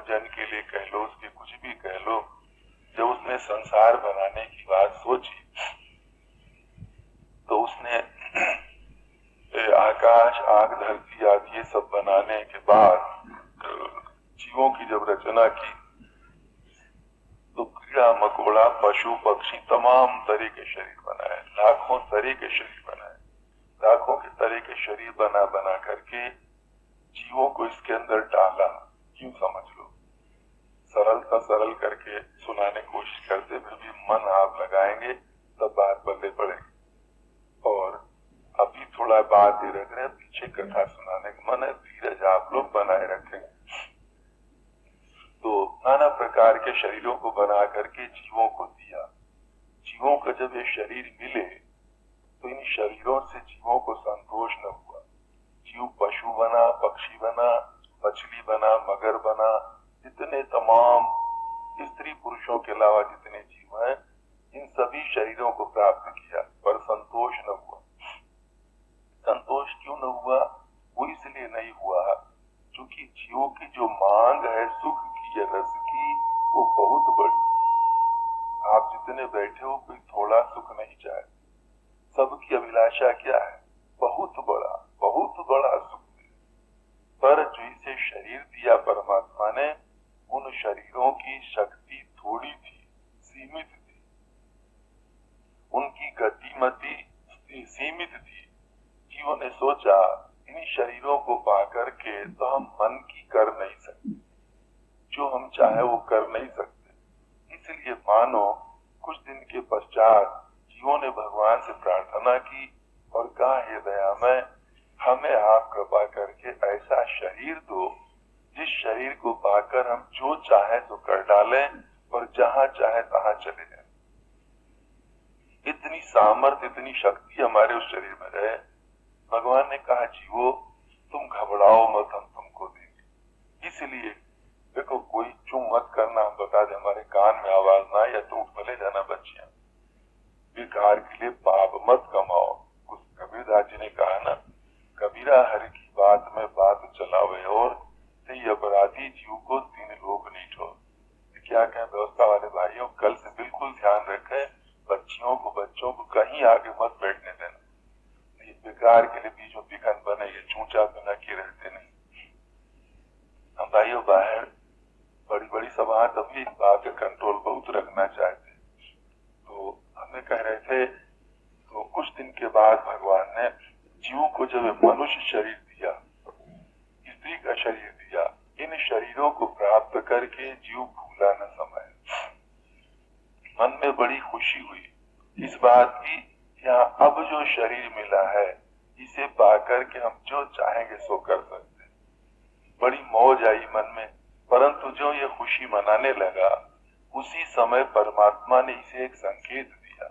मनोरंजन के लिए कह लो, उसके कुछ भी कह लो, जब उसने संसार बनाने की बात सोची तो उसने आकाश, आग, धरती आदि ये सब बनाने के बाद जीवों की जब रचना की तो कीड़ा मकोड़ा, पशु पक्षी तमाम तरह के शरीर बनाए, लाखों तरह के शरीर बनाए, लाखों के तरह के शरीर बना बना करके जीवों को इसके अंदर डाला। क्यों समझ लो, सरल का सरल करके सुनाने की कोशिश करते, फिर भी मन आप लगाएंगे तब बात बदले पड़ेगी। और अभी थोड़ा बात ही रख रहे हैं, पीछे कथा सुनाने का मन है, धीरज आप लोग बनाए रखेंगे। तो नाना प्रकार के शरीरों को बना करके जीवों को दिया। जीवों को जब ये शरीर मिले तो इन शरीरों से जीवों को संतोष न हुआ। जीव पशु बना, पक्षी बना, मछली बना, मगर बना, जितने तमाम स्त्री पुरुषों के अलावा जितने जीव हैं, इन सभी शरीरों को प्राप्त किया, पर संतोष न हुआ। संतोष क्यों न हुआ? वो इसलिए नहीं हुआ क्योंकि जीवों की जो मांग है सुख की या रस की, वो बहुत बड़ी। आप जितने बैठे हो कोई थोड़ा सुख नहीं चाहे, सबकी अभिलाषा क्या है? बहुत बड़ा सुख। पर जो इसे शरीर दिया परमात्मा ने, उन शरीरों की शक्ति थोड़ी थी, सीमित थी, उनकी गतिमति सीमित थी। जीवों ने सोचा इन शरीरों को पा करके तो हम मन की कर नहीं सकते, जो हम चाहे वो कर नहीं सकते। इसलिए मानो कुछ दिन के पश्चात जीवों ने भगवान से प्रार्थना की और कहा, हे दयामय, हमें आप कृपा करके ऐसा शरीर दो जिस शरीर को पाकर हम जो चाहे तो कर डालें और जहां चाहे तहां चले जाएं। इतनी सामर्थ्य, इतनी शक्ति हमारे उस शरीर में रहे। भगवान ने कहा, जीवो तुम घबराओ मत, हम तुमको देंगे। इसलिए देखो, कोई चुम मत करना, हम बता दें, हमारे कान में आवाज ना आए या तो उठ भले जाना बच्चियां। बेकार के लिए पाप मत कमाओ। कुछ कबीरदास जी ने कहा ना, कबीरा हरि की बात में बात चलावे और ते अपराधी जीव को तीन लोग नहीं ठोर। क्या कहें व्यवस्था वाले भाइयों, कल से बिल्कुल ध्यान रखें, बच्चों को कहीं आगे मत बैठने देना। ये बेकार के लिए बीच में बिखन बने, ये चूचा बिना के रहते नहीं। हम भाइयों बाहर बड़ी बड़ी सभा, तभी बात का कंट्रोल बहुत रखना चाहते। तो हमें कह रहे थे, तो कुछ दिन के बाद भगवान ने जीव को जब मनुष्य शरीर दिया, स्त्री का शरीर दिया, इन शरीरों को प्राप्त करके जीव भूला न समय। मन में बड़ी खुशी हुई इस बात की, यहाँ अब जो शरीर मिला है इसे पाकर के हम जो चाहेंगे सो कर सकते हैं। बड़ी मौज आई मन में। परंतु जो ये खुशी मनाने लगा, उसी समय परमात्मा ने इसे एक संकेत दिया।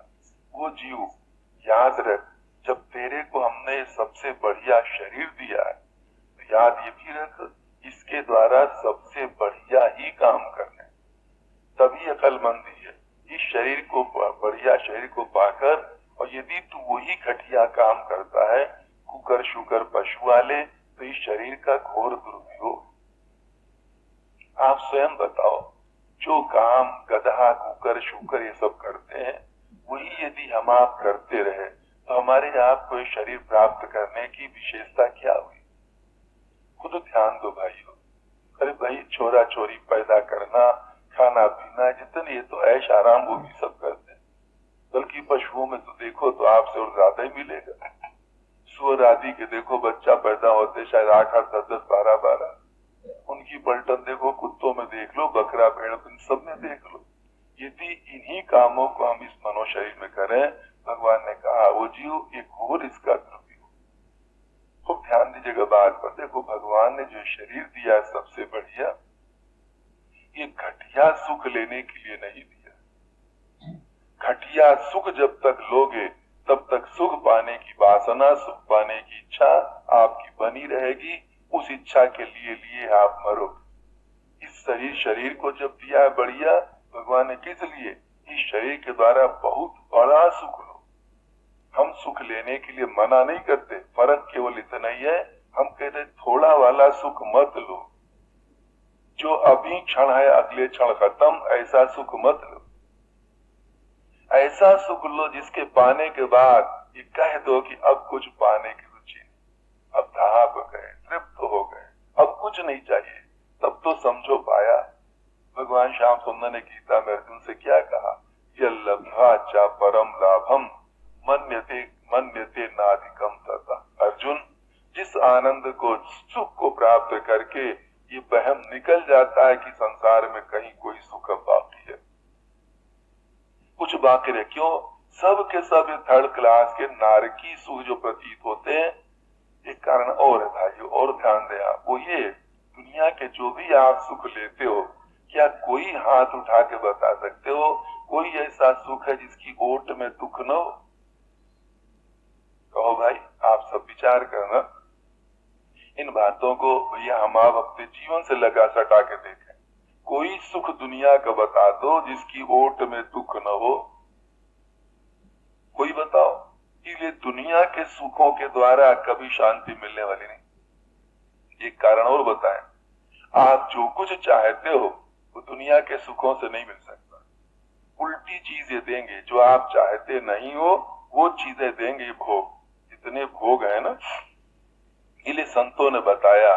वो जीव याद रख, जब तेरे को हमने सबसे बढ़िया शरीर दिया है तो याद ये भी रख, इसके द्वारा सबसे बढ़िया ही काम करने, तभी अक्लमंदी है। इस शरीर को, बढ़िया शरीर को पाकर, और यदि तू वही घटिया काम करता है, कुकर शुकर पशु वाले, तो इस शरीर का घोर दुरुपयोग। आप स्वयं बताओ, जो काम गधा, कुकर, शुकर ये सब करते हैं, वही यदि हम आप करते रहे तो हमारे आप को शरीर प्राप्त करने की विशेषता क्या हुई? खुद ध्यान दो भाइयों। अरे भाई, छोरा छोरी पैदा करना, खाना पीना, जितने ये तो ऐश आराम वो भी सब करते हैं। बल्कि पशुओं में तो देखो तो आपसे और ज्यादा ही मिलेगा। सुअर आदि के देखो, बच्चा पैदा होते शायद 8-8, 10-10, 12-12। उनकी पलटन देखो, कुत्तों में देख लो, बकरा भेड़, इन सब में देख लो। यदि इन्हीं कामों को हम इस मनो शरीर में करें, भगवान ने कहा वो जीव एक घोर इसका दुरुपयोग। खूब ध्यान दीजिएगा बात पर। देखो, भगवान ने जो शरीर दिया सबसे बढ़िया, ये घटिया सुख लेने के लिए नहीं दिया। घटिया सुख जब तक लोगे तब तक सुख पाने की वासना, सुख पाने की इच्छा आपकी बनी रहेगी। उस इच्छा के लिए आप मरोगे। इस शरीर को जब दिया है बढ़िया, भगवान ने किस लिए? इस शरीर के द्वारा बहुत बड़ा सुख लो। हम सुख लेने के लिए मना नहीं करते, फर्क केवल इतना ही है, हम कहते थोड़ा वाला सुख मत लो। जो अभी क्षण है अगले क्षण खत्म, ऐसा सुख मत लो। ऐसा सुख लो जिसके पाने के बाद ये कह दो कि अब कुछ पाने की रुचि नहीं, अब धाप गए, तृप्त हो गए, अब कुछ नहीं चाहिए, तब तो समझो पाया। भगवान श्याम सुंदर ने गीता में अर्जुन से क्या कहा, यह लब्ध्वा च परम लाभम मन्यते मन्यते नाधिकम तथा। अर्जुन, जिस आनंद को, सुख को प्राप्त करके ये वहम निकल जाता है कि संसार में कहीं कोई सुख बाकी है, कुछ बाकी रहे। क्यों? सब के सब थर्ड क्लास के नारकी सुख जो प्रतीत होते हैं, एक कारण और है भाइयों, और ध्यान दें आप, वो ये दुनिया के जो भी आप सुख लेते हो, क्या कोई हाथ उठा के बता सकते हो कोई ऐसा सुख है जिसकी ओट में दुख न हो? कहो भाई, आप सब विचार करना इन बातों को। भैया हम आप अपने जीवन से लगा सटा के देखें, कोई सुख दुनिया का बता दो जिसकी ओट में दुख न हो, कोई बताओ। इसलिए दुनिया के सुखों के द्वारा कभी शांति मिलने वाली नहीं। एक कारण और बताएं, आप जो कुछ चाहते हो वो दुनिया के सुखों से नहीं मिल सकता। उल्टी चीजें देंगे, जो आप चाहते नहीं हो वो चीजें देंगे भोग। जितने भोग है ना, इसलिए संतों ने बताया,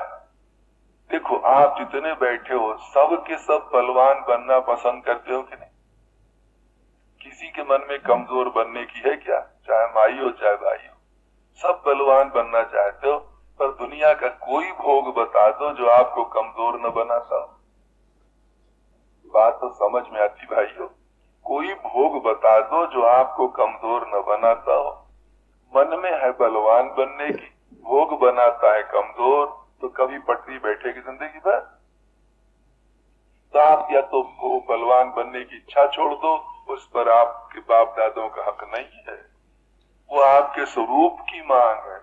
देखो आप जितने बैठे हो सब के सब बलवान बनना पसंद करते हो कि नहीं? किसी के मन में कमजोर बनने की है क्या? चाहे माई हो चाहे भाई हो, सब बलवान बनना चाहते हो। पर दुनिया का कोई भोग बता दो जो आपको कमजोर न बनाता हो। बात तो समझ में आती भाइयों? कोई भोग बता दो जो आपको कमजोर न बनाता हो। मन में है बलवान बनने की, भोग बनाता है कमजोर, तो कभी पटरी बैठेगी जिंदगी भर। तो आप या तो वो बलवान बनने की इच्छा छोड़ दो, उस पर आपके बाप दादों का हक नहीं है, वो आपके स्वरूप की मांग है।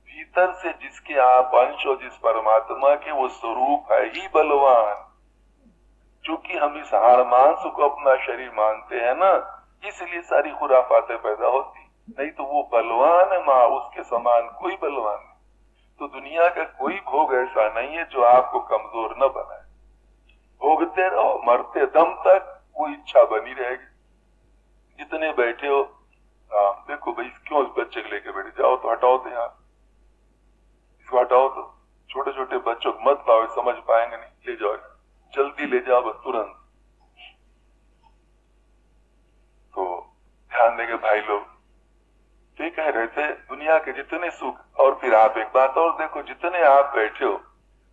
भीतर से जिसके आप अंश हो, जिस परमात्मा के, वो स्वरूप है ही बलवान। चूंकि हम इस हार मांस को अपना शरीर मानते हैं ना, इसलिए सारी खुराफातें पैदा होती। नहीं तो वो बलवान है माँ, उसके समान कोई बलवान नहीं। तो दुनिया का कोई भोग ऐसा नहीं है जो आपको कमजोर न बनाए। भोगते रहो, मरते दम तक वो इच्छा बनी रहेगी। जितने बैठे हो, देखो भाई क्यों इस बच्चे को लेके बैठे, जाओ तो हटाओ तो यहाँ, इसको हटाओ तो। छोटे छोटे बच्चों को मत लाओ, समझ पाएंगे नहीं, ले जाओ, जल्दी ले जाओ बस तुरंत। तो ध्यान देंगे भाई लोग, तो कह रहे थे दुनिया के जितने सुख, और फिर आप एक बात और देखो, जितने आप बैठे हो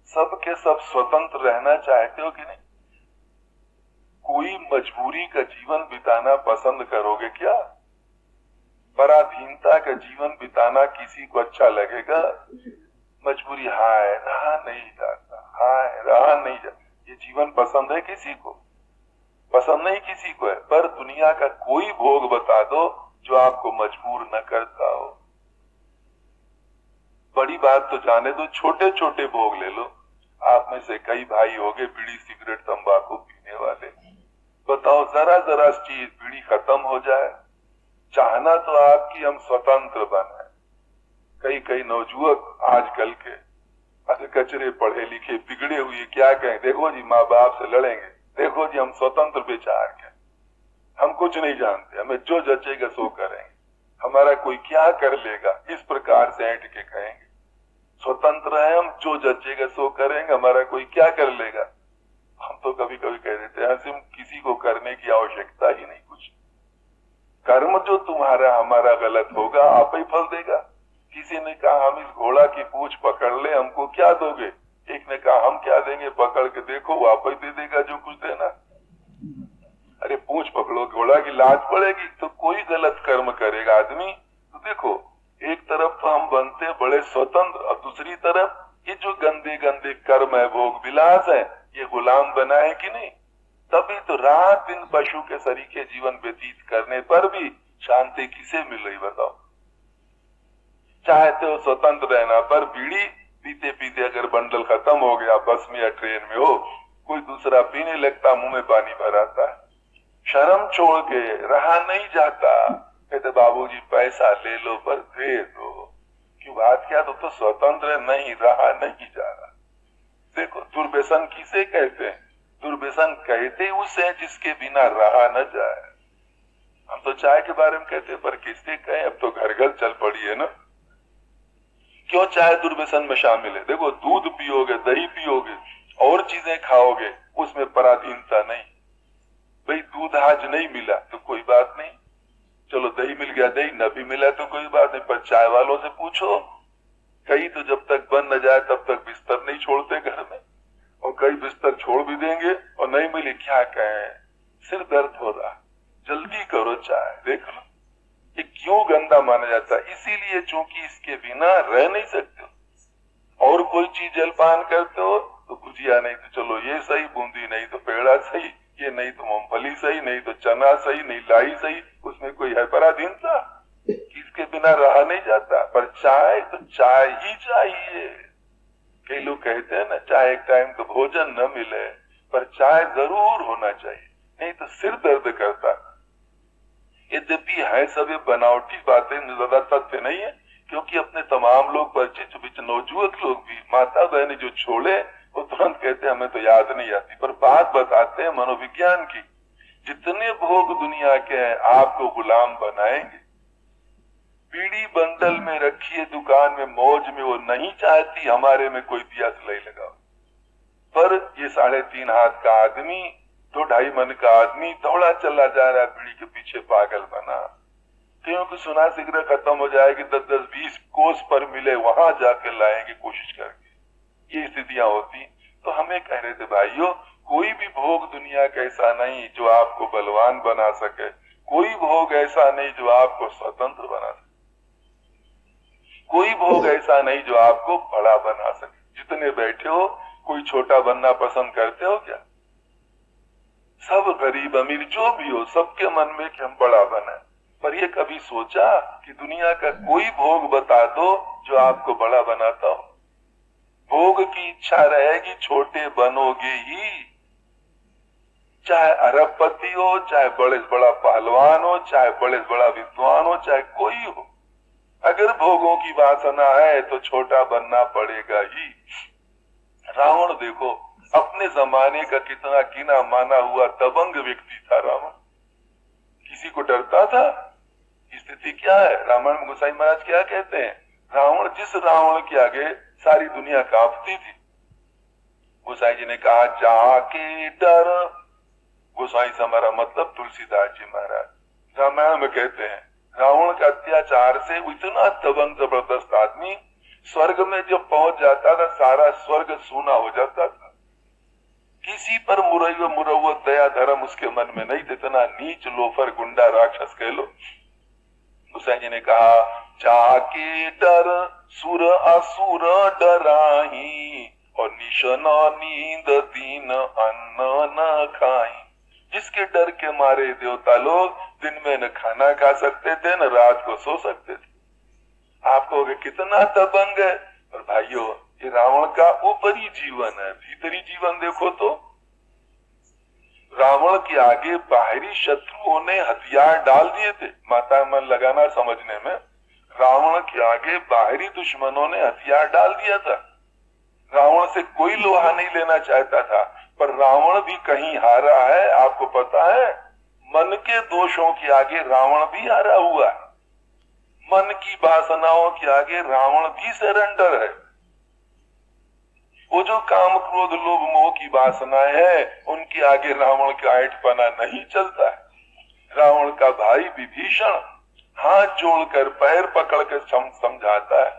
सब के सब स्वतंत्र रहना चाहते हो कि नहीं? कोई मजबूरी का जीवन बिताना पसंद करोगे क्या? पराधीनता का जीवन बिताना किसी को अच्छा लगेगा? मजबूरी, हाय रहा नहीं जाता, हाय रहा नहीं जाता, ये जीवन पसंद है किसी को? पसंद नहीं किसी को है। पर दुनिया का कोई भोग बता दो जो आपको मजबूर न करता हो। बड़ी बात तो जाने दो, छोटे छोटे भोग ले लो। आप में से कई भाई होंगे बीड़ी सिगरेट तंबाकू पीने वाले, बताओ जरा जरा चीज बीड़ी खत्म हो जाए, चाहना तो आपकी हम स्वतंत्र बने। कई कई नौजुवक आजकल के कचरे पढ़े लिखे बिगड़े हुए क्या कहें, देखो जी माँ बाप से लड़ेंगे, देखो जी हम स्वतंत्र विचार के, हम कुछ नहीं जानते, हमें जो जचेगा सो करेंगे, हमारा कोई क्या कर लेगा, इस प्रकार से ऐंठ के कहेंगे। स्वतंत्र है हम, जो जचेगा सो करेंगे, हमारा कोई क्या कर लेगा। हम तो कभी कभी कह देते हैं सिर्फ किसी को करने की आवश्यकता ही नहीं, कुछ कर्म जो तुम्हारा हमारा गलत होगा आप ही फल देगा। किसी ने कहा हम इस घोड़ा की पूंछ पकड़ ले, हमको क्या दोगे? एक ने कहा हम क्या देंगे, पकड़ के देखो वो आप ही दे देगा जो कुछ देना। अरे पूंछ पकड़ो, घोड़ा की लाज पड़ेगी। तो कोई गलत कर्म करेगा आदमी, तो देखो एक तरफ तो हम बनते बड़े स्वतंत्र, और दूसरी तरफ ये जो गंदे गंदे कर्म है, भोग विलास है, ये गुलाम बना है कि नहीं? तभी तो रात दिन पशु के सरीखे जीवन व्यतीत करने पर भी शांति किसे मिल रही बताओ? चाहते हो स्वतंत्र रहना, पर बीड़ी पीते पीते अगर बंडल खत्म हो गया, बस में या ट्रेन में हो, कोई दूसरा पीने लगता, मुंह में पानी भर आता है, शर्म छोड़ के रहा नहीं जाता। कहते बाबूजी पैसा ले लो पर दे दो। क्यों बात क्या? तो स्वतंत्र नहीं, रहा नहीं जा रहा। देखो दुर्व्यसन किसे कहते हैं? दुर्व्यसन कहते उसे जिसके बिना रहा न जाए। हम तो चाय के बारे में कहते हैं, पर किससे कहें? अब तो घर घर चल पड़ी है ना। क्यों चाय दुर्व्यसन में शामिल है? देखो दूध पियोगे, दही पियोगे और चीजें खाओगे, उसमें पराधीनता नहीं। भाई दूध आज नहीं मिला तो कोई बात नहीं, चलो दही मिल गया, दही न भी मिला तो कोई बात नहीं, पर चाय वालों से पूछो, कई तो जब तक बन न जाए तब तक बिस्तर नहीं छोड़ते घर में, और कई बिस्तर छोड़ भी देंगे और नहीं मिली क्या कहें, सिर दर्द हो रहा, जल्दी करो चाय। देख लो ये क्यों गंदा माना जाता है? इसीलिए चूंकि इसके बिना रह नहीं सकते। और कोई चीज जलपान करते हो तो गुजिया नहीं तो चलो ये सही, बूंदी नहीं तो पेड़ा सही, ये नहीं तो मूंगफली सही, नहीं तो चना सही, नहीं लाई सही, उसमें कोई है पराधीनता? इसके बिना रहा नहीं जाता। पर चाय तो चाय ही चाहिए। कई लोग कहते हैं ना चाय एक टाइम तो भोजन न मिले, पर चाय जरूर होना चाहिए, नहीं तो सिर दर्द करता। यद्यपि है सब ये बनावटी बातें, ज्यादा तथ्य नहीं है, क्योंकि अपने तमाम लोग परिचित बीच नौजुवक लोग भी, माता बहन जो छोड़े वो तुरंत कहते हैं हमें तो याद नहीं आती। पर बात बताते हैं मनोविज्ञान की, जितने भोग दुनिया के हैं आपको गुलाम बनाएंगे। बीड़ी बंडल में रखी है दुकान में मौज में, वो नहीं चाहती हमारे में कोई दिया सिलाई लगाओ, पर ये 3.5 हाथ का आदमी, 2-2.5 मन का आदमी दौड़ा चला जा रहा है बीड़ी के पीछे, पागल बना। क्योंकि सुना सिगरेट खत्म हो जाएगी, 10-10-20 कोस पर मिले वहां जाके लाएंगे कोशिश करके, ये स्थितियां होती। तो हमें कह रहे थे भाइयों, कोई भी भोग दुनिया का ऐसा नहीं जो आपको बलवान बना सके, कोई भोग ऐसा नहीं जो आपको स्वतंत्र बना सके, कोई भोग ऐसा नहीं जो आपको बड़ा बना सके। जितने बैठे हो कोई छोटा बनना पसंद करते हो क्या? सब गरीब अमीर जो भी हो, सबके मन में कि हम बड़ा बने। पर ये कभी सोचा कि दुनिया का कोई भोग बता दो जो आपको बड़ा बनाता हो? भोग की इच्छा रहेगी, छोटे बनोगे ही। चाहे अरबपति हो, चाहे बड़े से बड़ा पहलवान हो, चाहे बड़े से बड़ा विद्वान हो, चाहे कोई हो, अगर भोगों की वासना है तो छोटा बनना पड़ेगा ही। रावण देखो, अपने जमाने का कितना गिना माना हुआ दबंग व्यक्ति था रावण, किसी को डरता था? स्थिति क्या है? रामायण में गोसाई महाराज क्या कहते हैं? रावण, जिस रावण के आगे सारी दुनिया कांपती थी। गोसाई जी ने कहा जहां के डर, गोसाई से हमारा मतलब तुलसीदास जी महाराज। रामायण में कहते हैं रावण के अत्याचार से इतना दबंग जबरदस्त आदमी स्वर्ग में जब पहुंच जाता था, सारा स्वर्ग सूना हो जाता था। किसी पर मुरव्वत दया धर्म उसके मन में नहीं, इतना नीच लोफर गुंडा राक्षस कह लो। गोसाई जी ने कहा जाके डर सुर असुर डराही, और निशना नींद दीन अन्न न खाई। जिसके डर के मारे देवता लोग दिन में न खाना खा सकते थे, न रात को सो सकते थे। आप कहोगे कितना दबंग है, और भाइयों ये रावण का ऊपरी जीवन है, भीतरी जीवन देखो तो रावण के आगे बाहरी शत्रुओं ने हथियार डाल दिए थे। माता मन लगाना समझने में, रावण के आगे बाहरी दुश्मनों ने हथियार डाल दिया था। रावण से कोई लोहा नहीं लेना चाहता था, पर रावण भी कहीं हारा है। आपको पता है, मन के दोषों के आगे रावण भी हारा हुआ है। मन की वासनाओं के आगे रावण भी सरेंडर है। वो जो काम क्रोध लोभ मोह की वासनाएं है, उनके आगे रावण का ऐंठपना नहीं चलता है। रावण का भाई विभीषण हाथ जोड़कर पैर पकड़ कर समझाता है,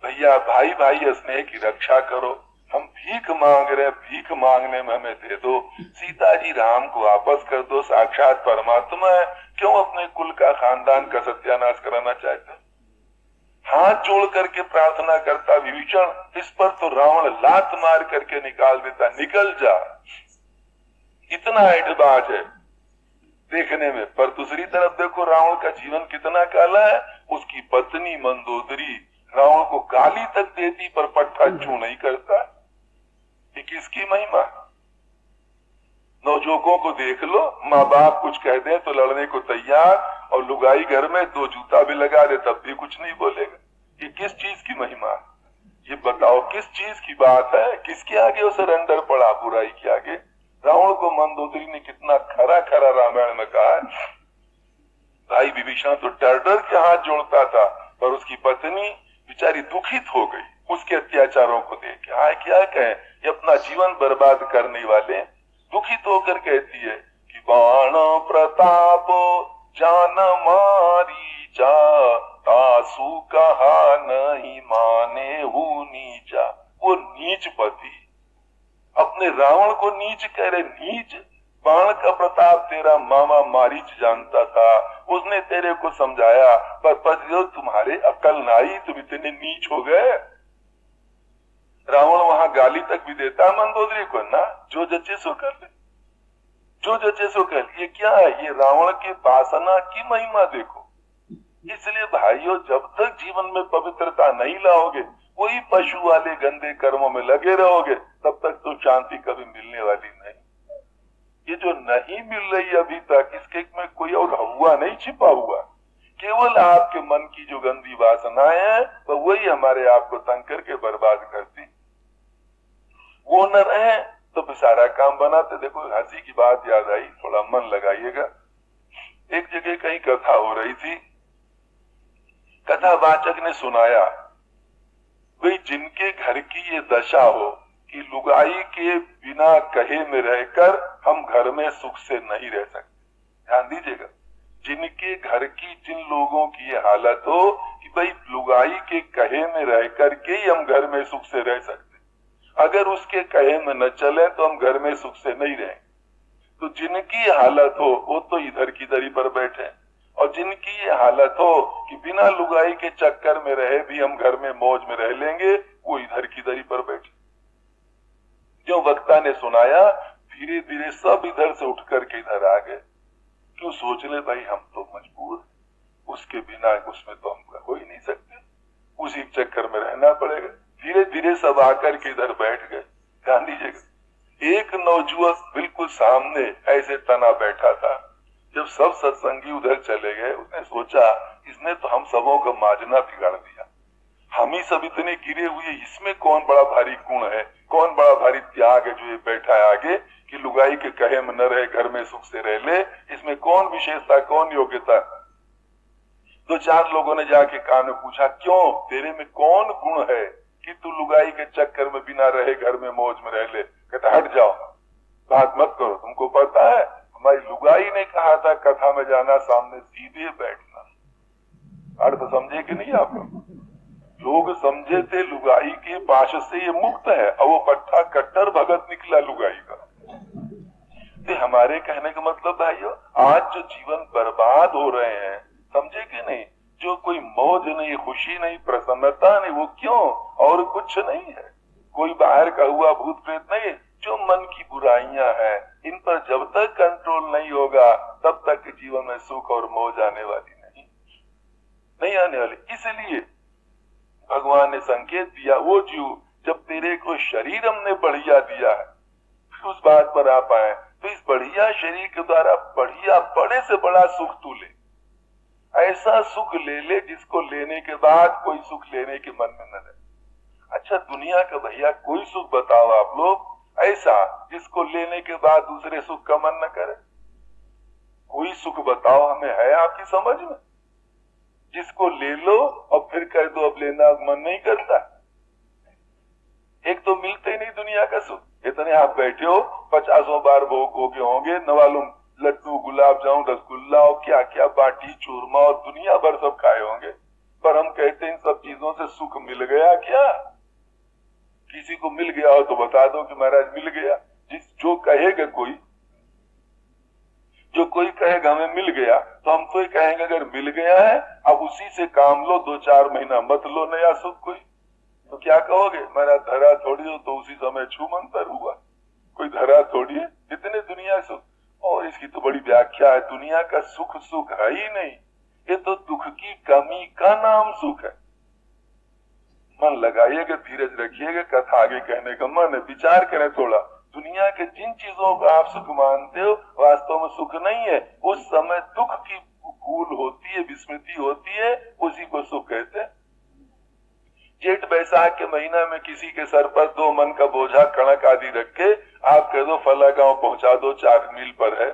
भैया भाई भाई स्नेह की रक्षा करो, हम भीख मांग रहे, भीख मांगने में हमें दे दो। सीता जी राम को वापस कर दो, साक्षात परमात्मा है, क्यों अपने कुल का खानदान का सत्यानाश कराना चाहते? हाथ जोड़ करके प्रार्थना करता विभीषण, इस पर तो रावण लात मार करके निकाल देता, निकल जा। इतना ऐठबाज है देखने में। पर दूसरी तरफ देखो रावण का जीवन कितना काला है। उसकी पत्नी मंदोदरी रावण को गाली तक देती, पर पट्टा छू नहीं करता। ये किसकी महिमा? नौजोकों को देख लो, माँ बाप कुछ कह दे तो लड़ने को तैयार, और लुगाई घर में 2 जूता भी लगा दे तब भी कुछ नहीं बोलेगा। ये किस चीज की महिमा? ये बताओ किस चीज की बात है, किसके आगे वो सरेंडर पड़ा, बुराई के आगे। रावण को मंदोदरी ने कितना खरा खरा रामायण में कहा है। भाई विभीषण तो डर डर के हाथ जोड़ता था, पर उसकी पत्नी बेचारी दुखित हो गई उसके अत्याचारों को देख के। हाँ क्या कहें, ये अपना जीवन बर्बाद करने वाले। दुखित होकर कहती है कि बाण प्रताप जान मारी जा, तासु कहा नहीं माने हूँ नीचा। वो नीच पति अपने रावण को नीच कह रहे। नीच, बाण का प्रताप तेरा मामा मारीच जानता था, उसने तेरे को समझाया, पर पतियो तुम्हारे अक्ल न आई, तुम इतने नीच हो गए। रावण वहां गाली तक भी देता मंदोदरी को ना, जो जचे सो कर ले, जो जचे सो कर। ये क्या है, ये रावण के वासना की महिमा देखो। इसलिए भाइयों, जब तक जीवन में पवित्रता नहीं लाओगे, वही पशु वाले गंदे कर्मों में लगे रहोगे, तब तक तो शांति कभी मिलने वाली नहीं। ये जो नहीं मिल रही अभी तक, इसके में कोई और हवा नहीं छिपा हुआ, केवल आपके मन की जो गंदी वासनाएं हैं, तो वही हमारे आप को तंग करके बर्बाद करती। वो न रहे तो फिर सारा काम बनाते। देखो हंसी की बात याद आई, थोड़ा मन लगाइएगा। एक जगह कहीं कथा हो रही थी, कथावाचक ने सुनाया, भाई जिनके घर की ये दशा हो कि लुगाई के बिना कहे में रहकर हम घर में सुख से नहीं रह सकते। ध्यान दीजिएगा, जिनके घर की, जिन लोगों की ये हालत हो कि भाई लुगाई के कहे में रह करके ही हम घर में सुख से रह सकते, अगर उसके कहे में न चले तो हम घर में सुख से नहीं रहें। तो जिनकी हालत हो वो तो इधर की दरी पर बैठे, और जिनकी ये हालत हो कि बिना लुगाई के चक्कर में रहे भी हम घर में मौज में रह लेंगे, वो इधर की दरी पर बैठे। जो वक्ता ने सुनाया, धीरे धीरे सब इधर से उठ करके इधर आ गए। क्यों, सोच ले भाई हम तो मजबूर, उसके बिना उसमें तो हम हो ही नहीं सकते, उसी चक्कर में रहना पड़ेगा। धीरे धीरे सब आकर के इधर बैठ गए। ध्यान दीजिएगा, एक नौजुवक बिल्कुल सामने ऐसे तना बैठा था। जब सब सत्संगी उधर चले गए, उसने सोचा इसने तो हम सबों का माजना बिगाड़ दिया, हम ही सब इतने गिरे हुए, इसमें कौन बड़ा भारी गुण है, कौन बड़ा भारी त्याग है जो ये बैठा है आगे कि लुगाई के कहे में न रहे, घर में सुख से रह ले, इसमें कौन विशेषता, कौन योग्यता। दो चार लोगों ने जाके कान में पूछा, क्यों, तेरे में कौन गुण है कि तू लुगाई के चक्कर में बिना रहे घर में मौज में रह ले। कहता हट जाओ, बात मत करो, तुमको पता है हमारी लुगाई ने कहा था कथा में जाना सामने सीधे बैठना। अर्थ समझे कि नहीं आप लोग समझे थे लुगाई के पाश से ये मुक्त है, और वो पट्टा कट्टर भगत निकला लुगाई का। तो हमारे कहने का मतलब भाइयों, आज जो जीवन बर्बाद हो रहे हैं, समझे कि नहीं, जो कोई मौज नहीं, खुशी नहीं, प्रसन्नता नहीं, वो क्यों, और कुछ नहीं है, कोई बाहर का हुआ भूत प्रेत नहीं, जो मन की बुराइयां हैं, इन पर जब तक कंट्रोल नहीं होगा तब तक जीवन में सुख और मौज आने वाली नहीं आने वाली। इसलिए भगवान ने संकेत दिया, वो जीव जब तेरे को शरीर हमने बढ़िया दिया है, फिर उस बात पर आ पाए, तो इस बढ़िया शरीर के द्वारा बढ़िया, बड़े से बड़ा सुख तू ले, ऐसा सुख ले ले जिसको लेने के बाद कोई सुख लेने के मन में न रहे। अच्छा दुनिया का भैया कोई सुख बताओ आप लोग ऐसा जिसको लेने के बाद दूसरे सुख का मन न करे। कोई सुख बताओ हमें, है आपकी समझ में, जिसको ले लो और फिर कह दो अब लेना मन नहीं करता। एक तो मिलते ही नहीं दुनिया का सुख, इतने आप बैठे हो 50 बार भोग हो गए होंगे, न मालूम लड्डू, गुलाब जामुन, रसगुल्ला और क्या क्या बाटी चूरमा और दुनिया भर सब खाए होंगे, पर हम कहते हैं इन सब चीजों से सुख मिल गया क्या? किसी को मिल गया हो तो बता दो कि महाराज मिल गया। जो कहेगा कोई, जो कोई कहेगा हमें मिल गया, तो हम तो ही कहेंगे अगर मिल गया है अब उसी से काम लो, 2-4 महीना मत लो नया सुख कोई। तो क्या कहोगे, महाराज धरा थोड़ी हो, तो उसी समय छू मंतर हुआ, कोई धरा थोड़ी है, इतने दुनिया सुख। और इसकी तो बड़ी व्याख्या है, दुनिया का सुख सुख है ही नहीं, ये तो दुख की कमी का नाम सुख है। मन लगाइएगा, धीरज रखिएगा, कथा आगे कहने का मन है, विचार करें थोड़ा। दुनिया के जिन चीजों को आप सुख मानते हो वास्तव में सुख नहीं है, उस समय दुख की भूल होती है, विस्मृति होती है, उसी को सुख कहते हैं। जेठ बैसाख के महीना में किसी के सर पर 2 मन का बोझा कणक आदि रख के आप कह दो फला गांव पहुंचा दो, 4 मील पर है।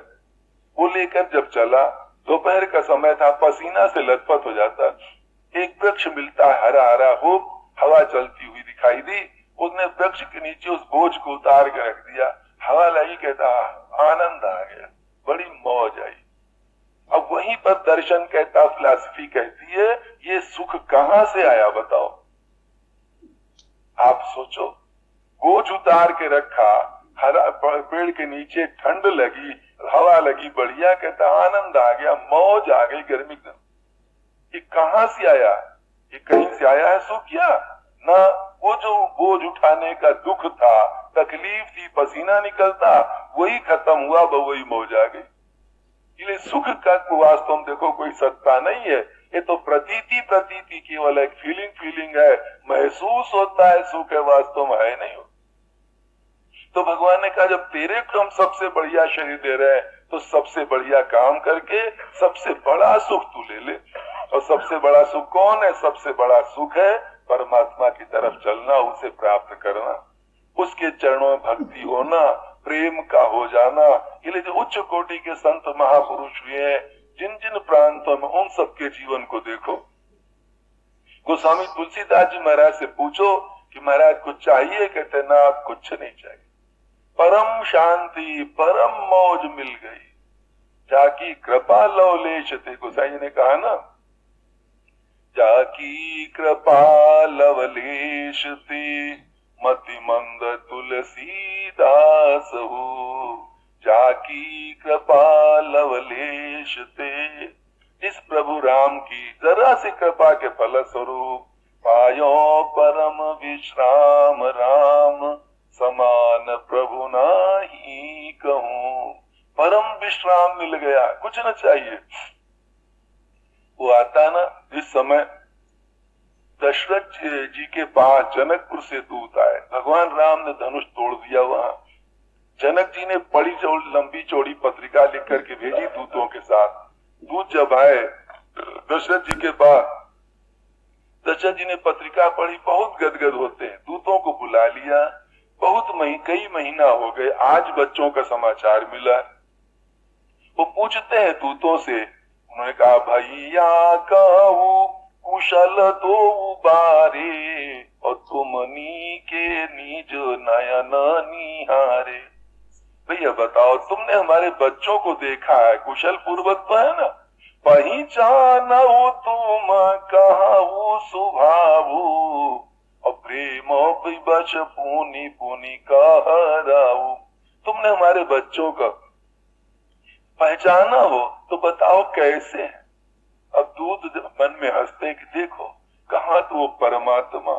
वो लेकर जब चला, दोपहर का समय था, पसीना से लथपथ हो जाता। एक वृक्ष मिलता, हरा हरा हो, हवा चलती हुई दिखाई दी। उसने वृक्ष के नीचे उस बोझ को उतार के रख दिया। हवा लगी, कहता आनंद आ गया, बड़ी मौज आई। अब वहीं पर दर्शन कहता, फिलॉसफी कहती है, ये सुख कहां से आया बताओ? आप सोचो, बोझ उतार के रखा, हरा पेड़ के नीचे, ठंड लगी, हवा लगी बढ़िया, कहता आनंद आ गया, मौज आ गई गर्मी दिन। ये कहां से आया? ये कहीं से आया है सुख? क्या ना, वो जो बोझ उठाने का दुख था, तकलीफ थी, पसीना निकलता, वही खत्म हुआ, वही मौज आ गई। इसलिए सुख का वास्तव में देखो कोई सत्ता नहीं है, ये तो प्रतीति केवल एक फीलिंग है, महसूस होता है, सुख है, वास्तव में है नहीं हो। तो भगवान ने कहा जब तेरे को हम सबसे बढ़िया शरीर दे रहे हैं, तो सबसे बढ़िया काम करके सबसे बड़ा सुख तू ले ले। और सबसे बड़ा सुख कौन है? सबसे बड़ा सुख है परमात्मा की तरफ चलना, उसे प्राप्त करना, उसके चरणों में भक्ति होना, प्रेम का हो जाना। इसलिए जो उच्च कोटि के संत महापुरुष हुए हैं जिन जिन प्रांतों में, उन सबके जीवन को देखो। गोस्वामी तुलसीदास जी महाराज से पूछो कि महाराज कुछ चाहिए? कहते ना, आप कुछ नहीं चाहिए, परम शांति परम मौज मिल गई, जाकी कृपा लवलेश थे। गोसाई जी ने कहा ना, जाकी कृपा लवलेश थे, मति मंद तुलसीदास हो, जाकी कृपा लवलेश थे। इस प्रभु राम की जरा सी कृपा के फल स्वरूप पायो परम विश्राम, राम समान प्रभु नाही कहूं। परम विश्राम मिल गया, कुछ न चाहिए। वो आता ना, जिस समय दशरथ जी के पास जनकपुर से दूत आए, भगवान राम ने धनुष तोड़ दिया। वहां जनक जी ने बड़ी लंबी चौड़ी पत्रिका लिख करके भेजी दूतों के साथ। दूत जब आए दशरथ जी के पास, दशरथ जी ने पत्रिका पढ़ी, बहुत गदगद होते हैं, दूतों को बुला लिया। कई महीना हो गए, आज बच्चों का समाचार मिला। वो पूछते हैं दूतों से, उन्होंने कहा भैया कहूं कुशल दो बारे, और तुमनी के निज नयन निहारे। भैया बताओ, तुमने हमारे बच्चों को देखा है, कुशल पूर्वक तो है ना? पहचानो तुम कहूं सुभावु, और प्रेम विवश पुनि पुनि कहराऊ। तुमने हमारे बच्चों का पहचाना हो तो बताओ कैसे है? अब दूत मन में हंसते कि देखो कहाँ तो वो परमात्मा,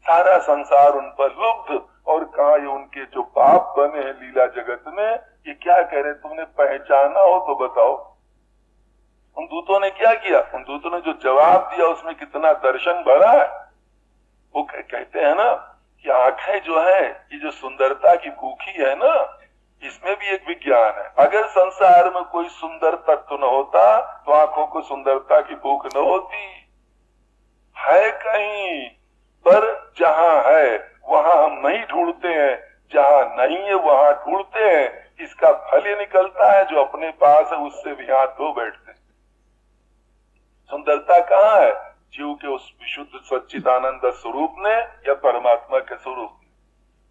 सारा संसार उन पर लुब्ध, और कहा ये उनके जो पाप बने हैं लीला जगत में, ये क्या कह रहे, तुमने पहचाना हो तो बताओ। उन दूतों ने क्या किया? उन दूतों ने जो जवाब दिया उसमें कितना दर्शन भरा है। वो कहते हैं ना कि आंखें जो है, ये जो सुंदरता की भूखी है ना, इसमें भी एक विज्ञान है। अगर संसार में कोई सुंदर तत्व न होता तो आंखों को सुंदरता की भूख न होती। है कहीं, पर जहां है वहां हम नहीं ढूंढते हैं, जहां नहीं है वहां ढूंढते हैं। इसका फल ये निकलता है जो अपने पास है उससे भी हाथ धो बैठते। सुंदरता कहाँ है? जीव के उस विशुद्ध सच्चिदानंद स्वरूप ने या परमात्मा के स्वरूप ने।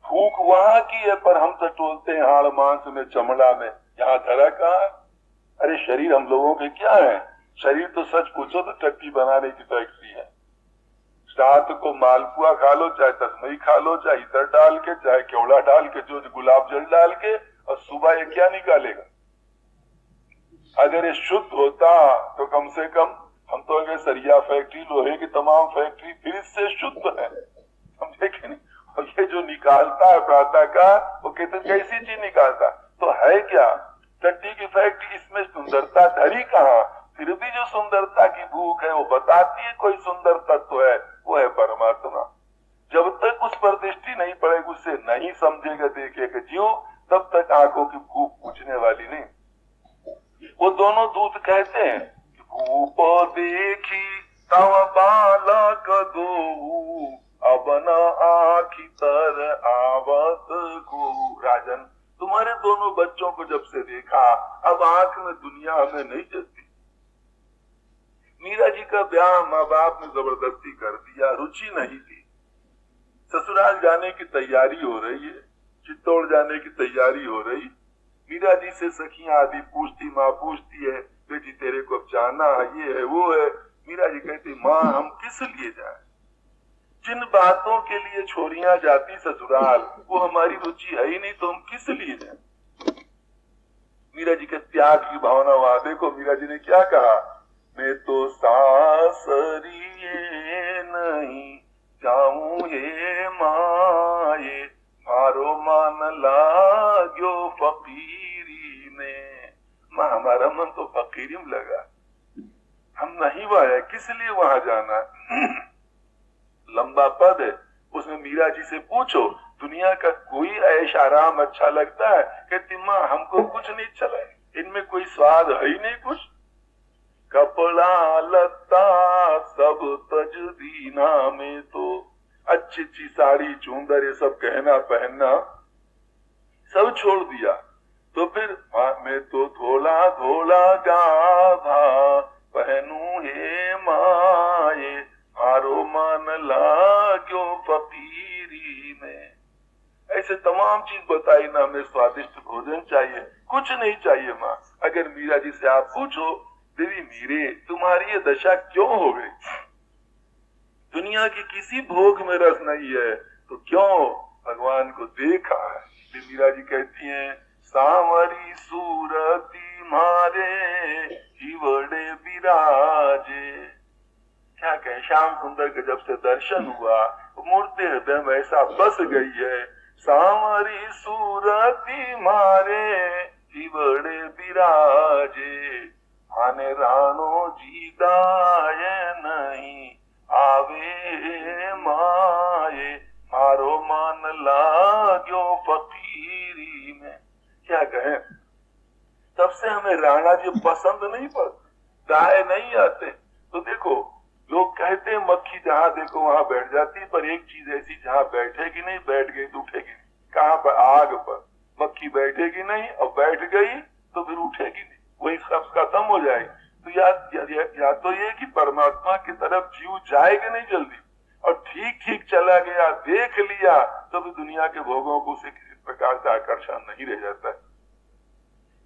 भूख वहां की है, पर हम तो टोलते हैं हाड़ मांस में, चमड़ा में, यहाँ धरा कहाँ है? अरे शरीर हम लोगों के क्या है? शरीर तो सच पूछो तो टट्टी बनाने की फैक्ट्री है। रात को मालपुआ खा लो, चाहे तस्मई खा लो, चाहे इतर डाल के, चाहे केवड़ा डाल के, जो गुलाब जल डाल के, और सुबह ये क्या निकालेगा? अगर ये शुद्ध होता तो कम से कम, हम तो अगर सरिया फैक्ट्री, लोहे की तमाम फैक्ट्री फिर इससे शुद्ध है, हम देखें नहीं। और ये जो निकालता है प्रातः का, वो कहते कैसी चीज निकालता, तो है क्या? टट्टी की फैक्ट्री। इसमें सुंदरता धरी कहाँ? फिर भी जो सुंदरता की भूख है वो बताती है कोई सुंदर तत्व है, वो है परमात्मा। जब तक उस पर दृष्टि नहीं पड़ेगी, उससे नहीं समझेगा देखेगा जीव, तब तक आंखों की भूख बुझने वाली नहीं। वो दोनों दूत कहते हैं, भूप देखी तव बालक दो, अब न आखी तर आवत को। राजन, तुम्हारे दोनों बच्चों को जब से देखा अब आंख में दुनिया हमें नहीं चलती। मीरा जी का ब्याह माँ बाप ने जबरदस्ती कर दिया, रुचि नहीं थी। ससुराल जाने की तैयारी हो रही है, चित्तौड़ जाने की तैयारी हो रही। मीरा जी से सखियां आदि पूछती, माँ पूछती है बेटी तेरे को अब जाना है, ये है वो है। मीरा जी कहती माँ हम किस लिए जाए, जिन बातों के लिए छोरियां जाती ससुराल वो हमारी रुचि है ही नहीं, तो हम किस लिए जाए। मीरा जी के त्याग की भावना वहां देखो। मीरा जी ने क्या कहा, मैं तो सासरिए नहीं जाऊं हे माए, मारो मान लाग्यो फकीरी ने। मां हमारा मन तो फकीरी में लगा, हम नहीं वाया, किस लिए वहां जाना। लंबा पद है, उसमें मीरा जी से पूछो दुनिया का कोई ऐश आराम अच्छा लगता है। कहती माँ हमको कुछ नहीं चला, इनमें कोई स्वाद है ही नहीं कुछ। कपड़ा लत्ता सब तज दीना में, तो अच्छी अच्छी साड़ी चूंदर ये सब कहना पहनना सब छोड़ दिया। तो फिर मैं तो धोला धोला गाधा पहनू हे माए, मारो मन लाग्यो फकीरी में। ऐसे तमाम चीज बताई ना, हमें स्वादिष्ट भोजन चाहिए, कुछ नहीं चाहिए माँ। अगर मीरा जी से आप पूछो देवी मीरे तुम्हारी ये दशा क्यों हो गई, दुनिया की किसी भोग में रस नहीं है तो क्यों, भगवान को देखा है। मीरा जी कहती हैं सांवरी सूरती मारे हिवड़े विराजे। क्या कहे, श्याम सुंदर के जब से दर्शन हुआ मूर्ति हृदय में ऐसा बस गई है। सांवरी सूरती मारे हिवड़े विराजे, आने राणो जी दाय नहीं आवे माए, मारो मान लाग्यो फकीरी में। क्या कहें, तब से हमें राणा जी पसंद नहीं पड़ते, दाए नहीं आते। तो देखो लोग कहते हैं मक्खी जहां देखो वहां बैठ जाती, पर एक चीज ऐसी जहां बैठेगी नहीं, बैठ गई तो उठेगी नहीं। कहां पर, आग पर मक्खी बैठेगी नहीं और बैठ गई तो फिर उठेगी नहीं, वही सब खत्म हो जाएगी। तो या तो ये कि परमात्मा की तरफ जीव जाएगा नहीं जल्दी, और ठीक ठीक चला गया देख लिया तो भी दुनिया के भोगों को उसे किसी प्रकार से आकर्षण नहीं रह जाता है।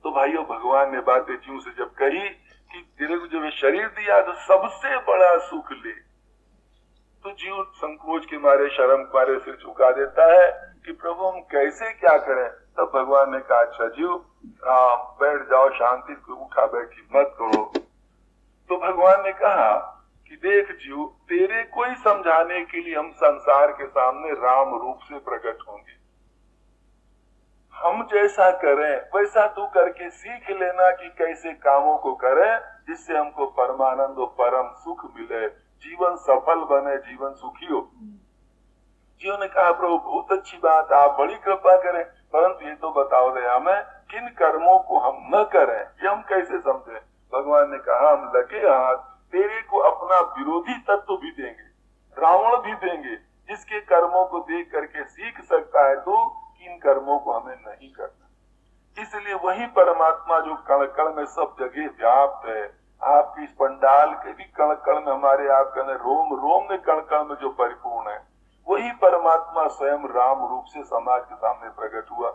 तो भाइयों भगवान ने बातें जीव से जब कही कि तेरे को जब शरीर दिया तो सबसे बड़ा सुख ले, तो जीव संकोच के मारे शर्म के मारे सिर झुका देता है कि प्रभु हम कैसे क्या करें। तब भगवान ने कहा अच्छा जीव बैठ जाओ, शांति को उठा बैठी मत करो। तो भगवान ने कहा कि देख जीव तेरे को ही समझाने के लिए हम संसार के सामने राम रूप से प्रकट होंगे। हम जैसा करें वैसा तू करके सीख लेना कि कैसे कामों को करें जिससे हमको परमानंद और परम सुख मिले, जीवन सफल बने, जीवन सुखी हो। जीव ने कहा प्रभु बहुत अच्छी बात, आप बड़ी कृपा करें, परंतु ये तो बताओ दे हमें किन कर्मों को हम न करें, ये हम कैसे समझें। भगवान ने कहा हम लगे हाथ तेरे को अपना विरोधी तत्व भी देंगे, रावण भी देंगे, जिसके कर्मों को देख करके सीख सकता है तो इन कर्मों को हमें नहीं करना। इसलिए वही परमात्मा जो कण कण में सब जगह व्याप्त है, आपकी इस पंडाल के भी कण कण में, हमारे आपका रोम रोम में कण कण में जो परिपूर्ण है, वही परमात्मा स्वयं राम रूप से समाज के सामने प्रकट हुआ।